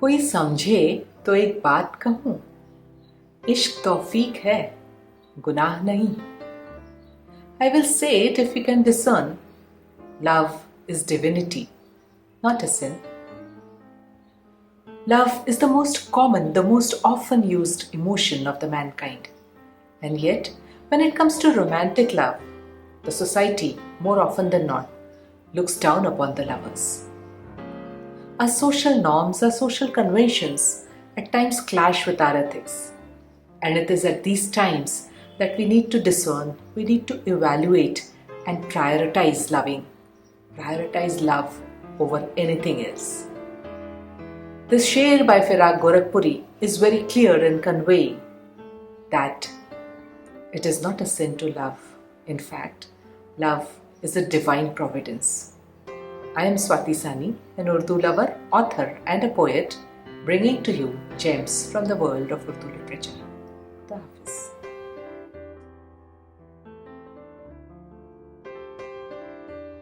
कोई समझे तो एक बात कहूं, इश्क तौफीक है, गुनाह नहीं. I will say it if we can discern. Love is divinity, not a sin. Love is the most common, the most often used emotion of the mankind. And yet, when it comes to romantic love, the society, more often than not, looks down upon the lovers. Our social norms, our social conventions at times clash with our ethics. And it is at these times that we need to discern, we need to evaluate and prioritize loving. Prioritize love over anything else. This Sher by Firaq Gorakhpuri is very clear in conveying that it is not a sin to love. In fact, love is a divine providence. I am Swati Sani, an Urdu lover, author and a poet, bringing to you gems from the world of Urdu literature. Khudda Hafiz.